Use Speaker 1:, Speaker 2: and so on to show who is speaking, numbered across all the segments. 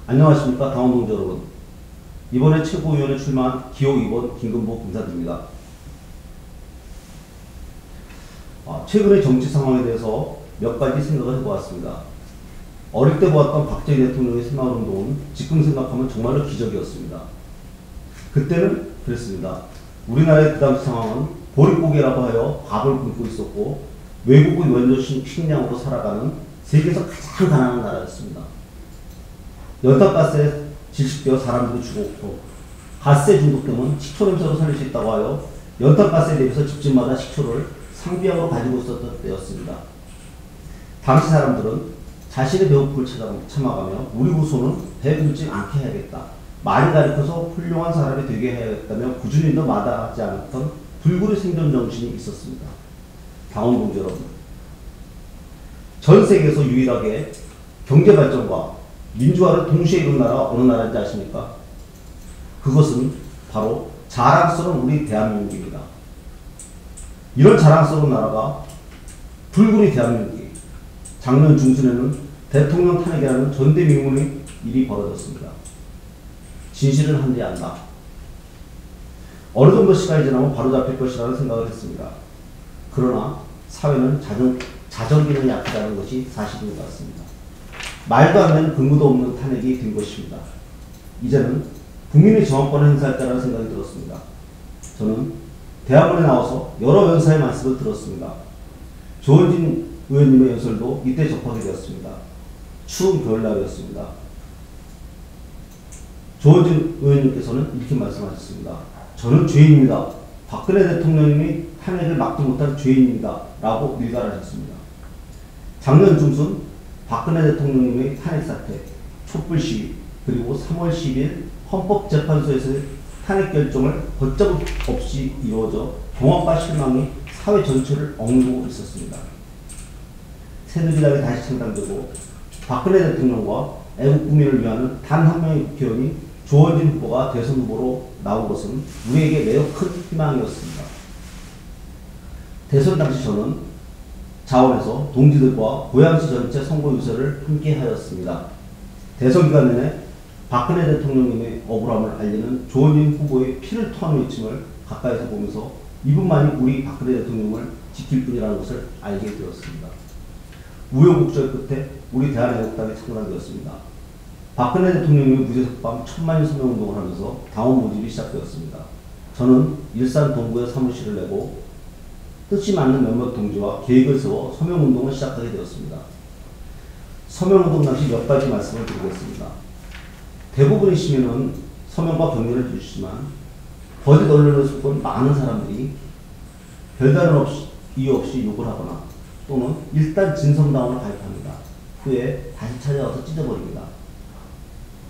Speaker 1: 안녕하십니까 당원동지 여러분. 이번에 최고위원회 출마한 기호 2번 김근보 검사드립니다. 최근의 정치 상황에 대해서 몇 가지 생각을 해보았습니다. 어릴 때 보았던 박정희 대통령의 새마을운동은 지금 생각하면 정말로 기적이었습니다. 그때는 그랬습니다. 우리나라의 그 당시 상황은 보릿고개라고 하여 밥을 굶고 있었고 외국의 원조 식량으로 살아가는 세계에서 가장 가난한 나라였습니다. 연탄가스에 질식되어 사람들이 죽었고 가스에 중독되면 식초 냄새로 살릴 수 있다고 하여 연탄가스에 대비해서 집집마다 식초를 상비약으로 가지고 있었던 때였습니다. 당시 사람들은 자신의 배고픔을 참아가며 우리 후손은 배고프지 않게 해야겠다, 많이 가르쳐서 훌륭한 사람이 되게 해야겠다며 꾸준히 더 마다하지 않았던 불굴의 생존 정신이 있었습니다. 당원동지 여러분, 전 세계에서 유일하게 경제발전과 민주화를 동시에 이룬 나라가 어느 나라인지 아십니까? 그것은 바로 자랑스러운 우리 대한민국입니다. 이런 자랑스러운 나라가 불굴의 대한민국이 작년 중순에는 대통령 탄핵이라는 전대미문의 일이 벌어졌습니다. 진실은 한데 안다. 어느 정도 시간이 지나면 바로잡힐 것이라는 생각을 했습니다. 그러나 사회는 자정기는 약하다는 것이 사실인 것 같습니다. 말도 안 되는 근거도 없는 탄핵이 된 것입니다. 이제는 국민의 정권을 행사했다는 생각이 들었습니다. 저는 대학원에 나와서 여러 연사의 말씀을 들었습니다. 조원진 의원님의 연설도 이때 접하게 되었습니다. 추운 겨울날이었습니다. 조원진 의원님께서는 이렇게 말씀하셨습니다. 저는 죄인입니다. 박근혜 대통령님이 탄핵을 막지 못한 죄인입니다. 라고 일갈하셨습니다. 작년 중순 박근혜 대통령님의 탄핵 사태, 촛불 시위, 그리고 3월 10일 헌법재판소에서의 탄핵 결정을 걷잡을 없이 이루어져 경악과 실망이 사회 전체를 억누르고 있었습니다. 새누리당이 다시 창당되고 박근혜 대통령과 애국 국민을 위하는 단 한 명의 국회의원이 조원진 후보가 대선 후보로 나온 것은 우리에게 매우 큰 희망이었습니다. 대선 당시 저는 자원에서 동지들과 고양시 전체 선거 유세를 함께 하였습니다. 대선 기간 내내 박근혜 대통령님의 억울함을 알리는 조원진 후보의 피를 토하는 외침을 가까이서 보면서 이분만이 우리 박근혜 대통령을 지킬 분이라는 것을 알게 되었습니다. 우여곡절 끝에 우리 대한애국당이 창당되었습니다. 박근혜 대통령님의 무죄석방 1000만인 서명운동을 하면서 당원 모집이 시작되었습니다. 저는 일산 동구에 사무실을 내고 뜻이 맞는 몇몇 동지와 계획을 세워 서명운동을 시작하게 되었습니다. 서명운동 당시 몇 가지 말씀을 드리겠습니다. 대부분의 시민은 서명과 격려를 주시지만 거짓 언론을 속은 많은 사람들이 별다른 이유 없이 욕을 하거나 또는 일단 진성당원을 가입합니다. 후에 다시 찾아와서 찢어버립니다.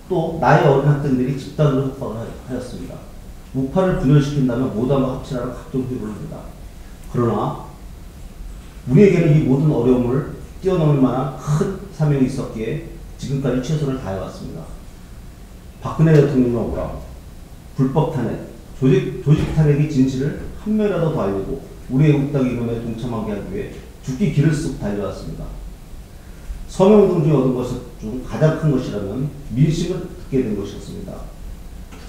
Speaker 1: 또 나이 어린 학생들이 집단으로 협박을 하였습니다. 우파를 분열시킨다면 모두와 합치라는 각종 효를 합니다. 그러나 우리에게는 이 모든 어려움을 뛰어넘을 만한 큰 사명이 있었기에 지금까지 최선을 다해왔습니다. 박근혜 대통령의 억울함, 불법 탄핵, 조직 탄핵의 진실을 한 명이라도 더 알리고 우리 애국당 이름에 동참하게 하기 위해 죽기 길을 쓰고 달려왔습니다. 서명운동 중에 얻은 것 중 가장 큰 것이라면 민심을 듣게 된 것이었습니다.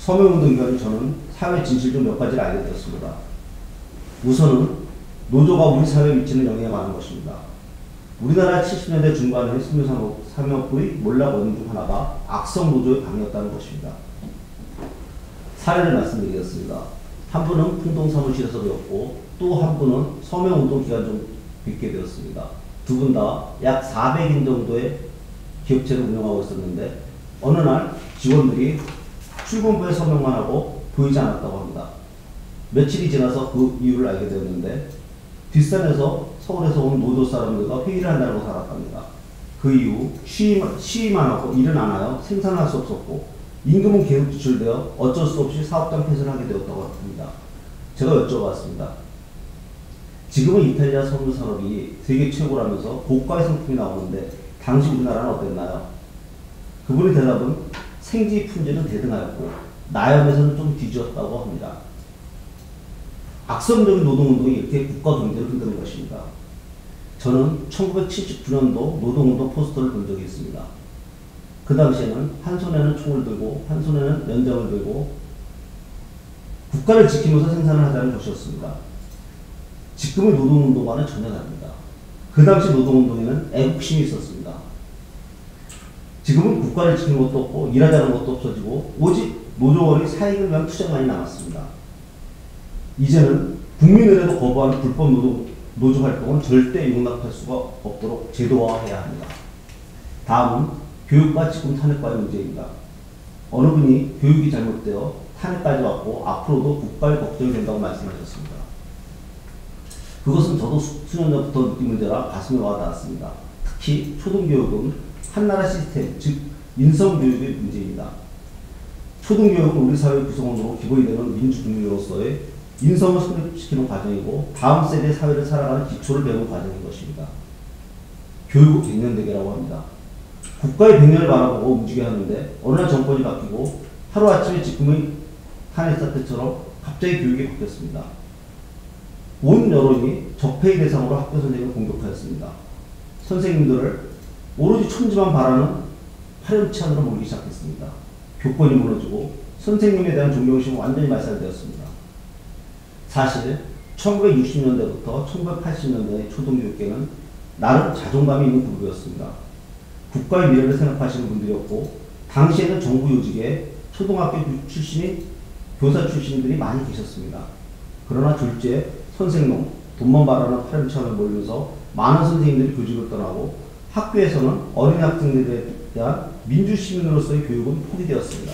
Speaker 1: 서명운동 기간에 저는 사회 진실 중 몇 가지를 알게 되었습니다. 우선은 노조가 우리 사회에 미치는 영향에 관한 것입니다. 우리나라 70년대 중반의 섬유산업부의 몰락 원인 중 하나가 악성 노조의 방해였다는 것입니다. 사례를 말씀드리겠습니다. 한 분은 풍동사무실에서 배웠고 또 한 분은 서명운동 기간 중 뵙게 되었습니다. 두 분 다 약 400인 정도의 기업체를 운영하고 있었는데 어느 날 직원들이 출근부에 서명만 하고 보이지 않았다고 합니다. 며칠이 지나서 그 이유를 알게 되었는데 뒷산에서 서울에서 온 노조 사람들과 회의를 한다는 것을 알았답니다. 그 이후 시위만 하고 일은 안 하여 생산할 수 없었고 임금은 계속 지출되어 어쩔 수 없이 사업장 폐쇄를 하게 되었다고 합니다. 제가 여쭤봤습니다. 지금은 이탈리아 섬유산업이 세계 최고라면서 고가의 상품이 나오는데 당시 우리나라는 어땠나요? 그분의 대답은 생지 품질은 대등하였고 나염에서는 좀 뒤지었다고 합니다. 악성적인 노동운동이 이렇게 국가 경제를 흔드는 것입니다. 저는 1979년도 노동운동 포스터를 본 적이 있습니다. 그 당시에는 한 손에는 총을 들고 한 손에는 연장을 들고 국가를 지키면서 생산을 하자는 것이었습니다. 지금의 노동운동과는 전혀 다릅니다. 그 당시 노동운동에는 애국심이 있었습니다. 지금은 국가를 지키는 것도 없고 일하자는 것도 없어지고 오직 노조원의 사익을 위한 투쟁만이 남았습니다. 이제는 국민의례도 거부하는 불법 노조 활동은 절대 용납할 수가 없도록 제도화해야 합니다. 다음은 교육과 직군 탄핵과의 문제입니다. 어느 분이 교육이 잘못되어 탄핵까지 왔고 앞으로도 국가의 걱정이 된다고 말씀하셨습니다. 그것은 저도 수년 전부터 느낀 문제라 가슴에 와닿았습니다. 특히 초등교육은 한나라 시스템, 즉 인성교육의 문제입니다. 초등교육은 우리 사회의 구성원으로 기본이 되는 민주국민으로서의 인성을 성립시키는 과정이고 다음 세대의 사회를 살아가는 기초를 배우는 과정인 것입니다. 교육은 백년대계라고 합니다. 국가의 백년을 바라보고 움직여야 하는데 어느 날 정권이 바뀌고 하루아침에 지금의 탄핵 사태처럼 갑자기 교육이 바뀌었습니다. 온 여론이 적폐의 대상으로 학교 선생님을 공격하였습니다. 선생님들을 오로지 천지만 바라는 파렴치한으로 몰기 시작했습니다. 교권이 무너지고 선생님에 대한 존경심은 완전히 말살되었습니다. 사실 1960년대부터 1980년대의 초등교육계는 나름 자존감이 있는 그룹이었습니다. 국가의 미래를 생각하시는 분들이었고 당시에는 정부 요직에 초등학교 출신인 교사 출신들이 많이 계셨습니다. 그러나 졸지에 선생놈, 돈만 바라는 파렴치한을 몰면서 많은 선생님들이 교직을 떠나고 학교에서는 어린이 학생들에 대한 민주시민으로서의 교육은 포기되었습니다.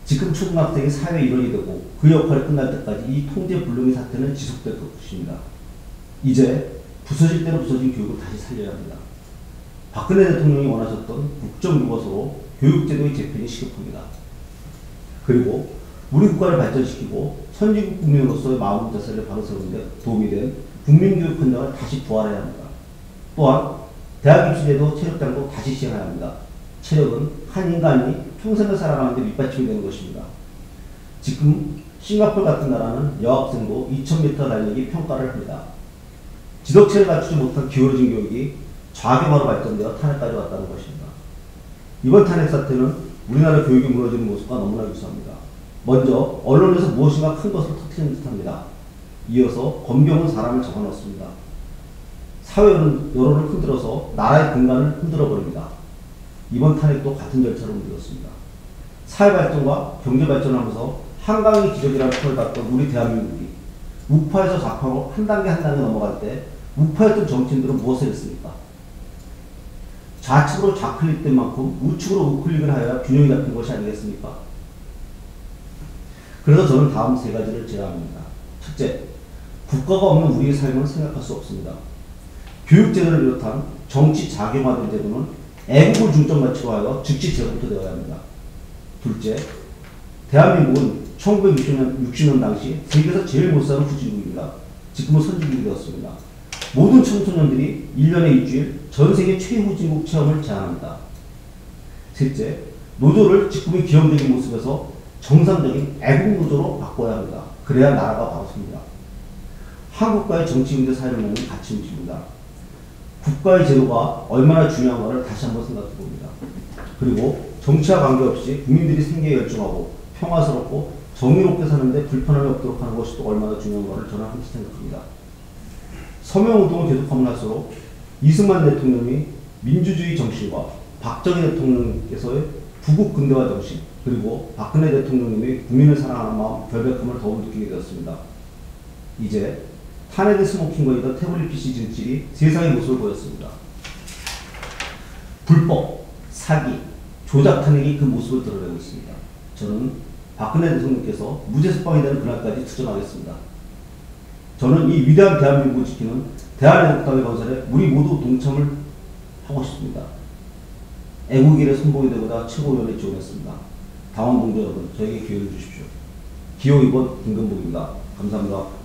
Speaker 1: 지금 초등학생이 사회 일원이 되고 그 역할이 끝날 때까지 이 통제불능의 사태는 지속될 것입니다. 이제 부서질 대로 부서진 교육을 다시 살려야 합니다. 박근혜 대통령이 원하셨던 국정교과서로 교육제도의 재편이 시급합니다. 그리고 우리 국가를 발전시키고 선진국 국민으로서의 마음 자세를 바로 세우는 데 도움이 된 국민교육 헌장을 다시 부활해야 합니다. 또한 대학 입시제도 체력장도 다시 시행해야 합니다. 체력은 한 인간이 평생을 살아가는 데 밑받침이 되는 것입니다. 지금 싱가포르 같은 나라는 여학생도 2000m 달리기 평가를 합니다. 지덕체를 갖추지 못한 기울어진 교육이 좌경화로 발전되어 탄핵까지 왔다는 것입니다. 이번 탄핵 사태는 우리나라 교육이 무너지는 모습과 너무나 유사합니다. 먼저 언론에서 무엇인가 큰 것을 터뜨리는 듯합니다. 이어서 검경은 사람을 적어넣습니다. 사회 여론을 흔들어서 나라의 근간을 흔들어버립니다. 이번 탄핵도 같은 절차로 움직였습니다. 사회 발전과 경제 발전을 하면서 한강의 기적이라는 표를 받던 우리 대한민국이 우파에서 좌파로 한 단계 한 단계 넘어갈 때 우파였던 정치인들은 무엇을 했습니까? 좌측으로 좌클릭된 만큼 우측으로 우클릭을 하여야 균형이 잡힌 것이 아니겠습니까? 그래서 저는 다음 세 가지를 제안합니다. 첫째, 국가가 없는 우리의 삶은 생각할 수 없습니다. 교육제도를 비롯한 정치 자경화된 제도는 애국을 중점가치로 하여 즉시 재검토되어야 합니다. 둘째, 대한민국은 1960년 당시 세계에서 제일 못 사는 후진국입니다. 지금은 선진국이 되었습니다. 모든 청소년들이 1년에 일주일 전세계 최후진국 체험을 제안합니다. 셋째, 노조를 지금의 기형적인 모습에서 정상적인 애국 노조로 바꿔야 합니다. 그래야 나라가 바로 섭니다. 한국과의 정치, 경제, 사회를 먹는 가치 움직입니다. 국가의 제도가 얼마나 중요한가를 다시 한번 생각해 봅니다. 그리고 정치와 관계없이 국민들이 생계에 열중하고 평화스럽고 정의롭게 사는데 불편함이 없도록 하는 것이 또 얼마나 중요한가를 저는 함께 생각합니다. 서명운동을 계속하면 할수록 이승만 대통령이 민주주의 정신과 박정희 대통령께서의 부국 근대화 정신, 그리고 박근혜 대통령님의 국민을 사랑하는 마음, 결백함을 더욱 느끼게 되었습니다. 이제 탄핵의 스모킹거리던 태블릿 PC 진실이 세상의 모습을 보였습니다. 불법, 사기, 조작 탄핵이 그 모습을 드러내고 있습니다. 저는 박근혜 대통령께서 무죄 석방이 되는 그날까지 투쟁하겠습니다. 저는 이 위대한 대한민국을 지키는 대한애국당의 건설에 우리 모두 동참을 하고 싶습니다. 애국일의 선봉이 되고자 최고위원회 지원했습니다. 당원 동지 여러분, 저에게 기회를 주십시오. 기호 2번 김건복입니다. 감사합니다.